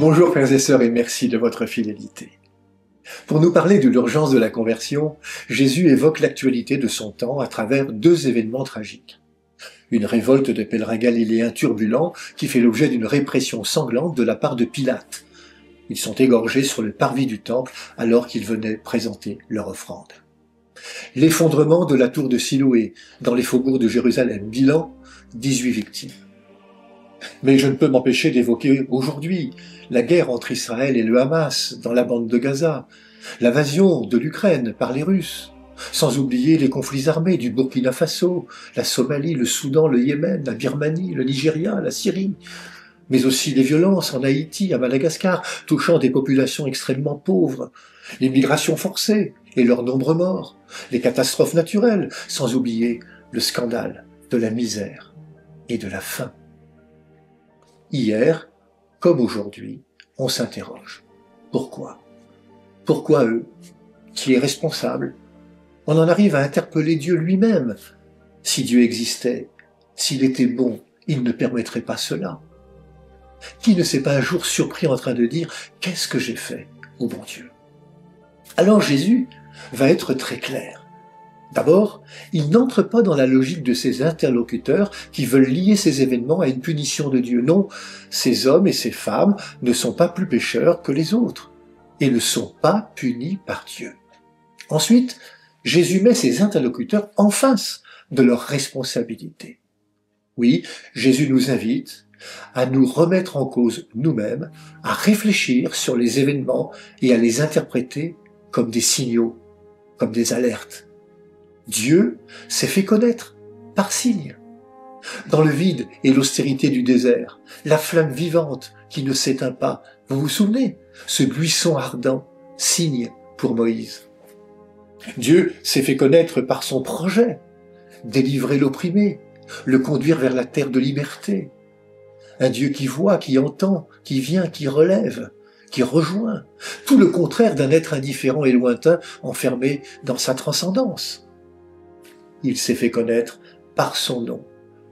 Bonjour frères et sœurs et merci de votre fidélité. Pour nous parler de l'urgence de la conversion, Jésus évoque l'actualité de son temps à travers deux événements tragiques. Une révolte de pèlerins galiléens turbulents qui fait l'objet d'une répression sanglante de la part de Pilate. Ils sont égorgés sur le parvis du temple alors qu'ils venaient présenter leur offrande. L'effondrement de la tour de Siloé dans les faubourgs de Jérusalem, bilan 18 victimes. Mais je ne peux m'empêcher d'évoquer aujourd'hui la guerre entre Israël et le Hamas dans la bande de Gaza, l'invasion de l'Ukraine par les Russes, sans oublier les conflits armés du Burkina Faso, la Somalie, le Soudan, le Yémen, la Birmanie, le Nigeria, la Syrie, mais aussi les violences en Haïti, à Madagascar, touchant des populations extrêmement pauvres, les migrations forcées et leurs nombreux morts, les catastrophes naturelles, sans oublier le scandale de la misère et de la faim. Hier, comme aujourd'hui, on s'interroge. Pourquoi? Pourquoi eux? Qui est responsable? On en arrive à interpeller Dieu lui-même. Si Dieu existait, s'il était bon, il ne permettrait pas cela. Qui ne s'est pas un jour surpris en train de dire « Qu'est-ce que j'ai fait, ô bon Dieu ?» Alors Jésus va être très clair. D'abord, il n'entre pas dans la logique de ses interlocuteurs qui veulent lier ces événements à une punition de Dieu. Non, ces hommes et ces femmes ne sont pas plus pécheurs que les autres et ne sont pas punis par Dieu. Ensuite, Jésus met ses interlocuteurs en face de leurs responsabilités. Oui, Jésus nous invite à nous remettre en cause nous-mêmes, à réfléchir sur les événements et à les interpréter comme des signaux, comme des alertes. Dieu s'est fait connaître par signes. Dans le vide et l'austérité du désert, la flamme vivante qui ne s'éteint pas, vous vous souvenez, ce buisson ardent, signe pour Moïse. Dieu s'est fait connaître par son projet, délivrer l'opprimé, le conduire vers la terre de liberté. Un Dieu qui voit, qui entend, qui vient, qui relève, qui rejoint, tout le contraire d'un être indifférent et lointain enfermé dans sa transcendance. Il s'est fait connaître par son nom.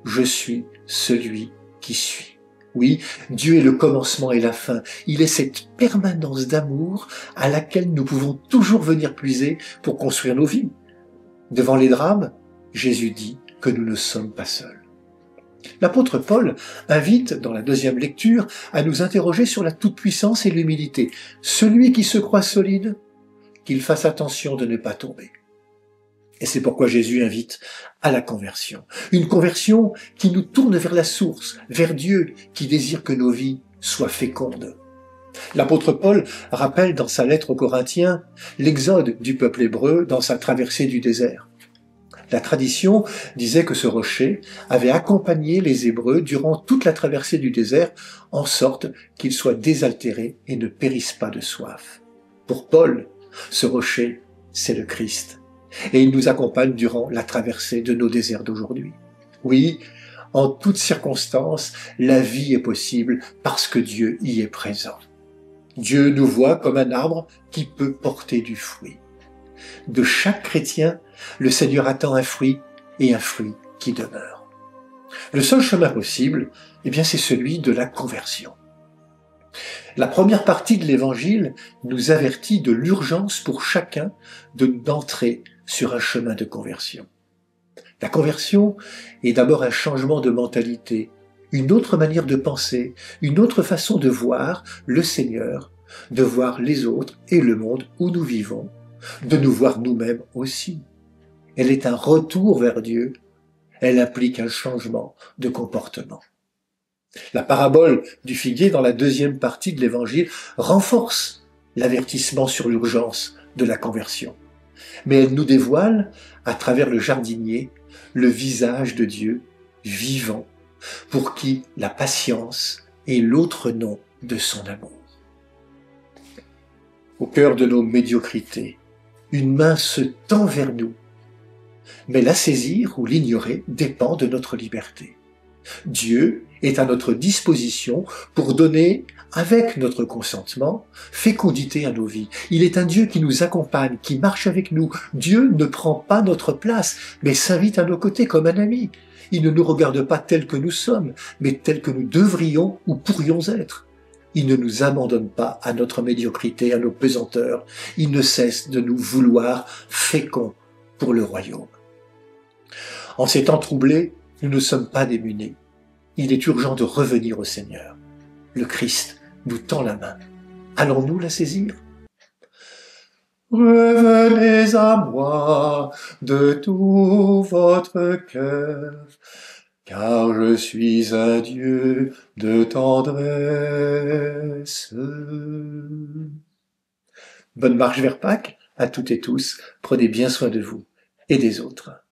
Je suis celui qui suis. Oui, Dieu est le commencement et la fin. Il est cette permanence d'amour à laquelle nous pouvons toujours venir puiser pour construire nos vies. Devant les drames, Jésus dit que nous ne sommes pas seuls. L'apôtre Paul invite, dans la deuxième lecture, à nous interroger sur la toute-puissance et l'humilité. Celui qui se croit solide, qu'il fasse attention de ne pas tomber. Et c'est pourquoi Jésus invite à la conversion. Une conversion qui nous tourne vers la source, vers Dieu, qui désire que nos vies soient fécondes. L'apôtre Paul rappelle dans sa lettre aux Corinthiens l'exode du peuple hébreu dans sa traversée du désert. La tradition disait que ce rocher avait accompagné les Hébreux durant toute la traversée du désert, en sorte qu'ils soient désaltérés et ne périssent pas de soif. Pour Paul, ce rocher, c'est le Christ. Et il nous accompagne durant la traversée de nos déserts d'aujourd'hui. Oui, en toutes circonstances, la vie est possible parce que Dieu y est présent. Dieu nous voit comme un arbre qui peut porter du fruit. De chaque chrétien, le Seigneur attend un fruit et un fruit qui demeure. Le seul chemin possible, c'est celui de la conversion. La première partie de l'Évangile nous avertit de l'urgence pour chacun d'entrer sur un chemin de conversion. La conversion est d'abord un changement de mentalité, une autre manière de penser, une autre façon de voir le Seigneur, de voir les autres et le monde où nous vivons, de nous voir nous-mêmes aussi. Elle est un retour vers Dieu, elle implique un changement de comportement. La parabole du figuier dans la deuxième partie de l'Évangile renforce l'avertissement sur l'urgence de la conversion. Mais elle nous dévoile, à travers le jardinier, le visage de Dieu vivant, pour qui la patience est l'autre nom de son amour. Au cœur de nos médiocrités, une main se tend vers nous, mais la saisir ou l'ignorer dépend de notre liberté. Dieu est à notre disposition pour donner, avec notre consentement, fécondité à nos vies. Il est un Dieu qui nous accompagne, qui marche avec nous. Dieu ne prend pas notre place, mais s'invite à nos côtés comme un ami. Il ne nous regarde pas tels que nous sommes, mais tels que nous devrions ou pourrions être. Il ne nous abandonne pas à notre médiocrité, à nos pesanteurs. Il ne cesse de nous vouloir féconds pour le royaume. En ces temps troublés, nous ne sommes pas démunis. Il est urgent de revenir au Seigneur. Le Christ nous tend la main. Allons-nous la saisir? Revenez à moi de tout votre cœur, car je suis un Dieu de tendresse. Bonne marche vers Pâques à toutes et tous. Prenez bien soin de vous et des autres.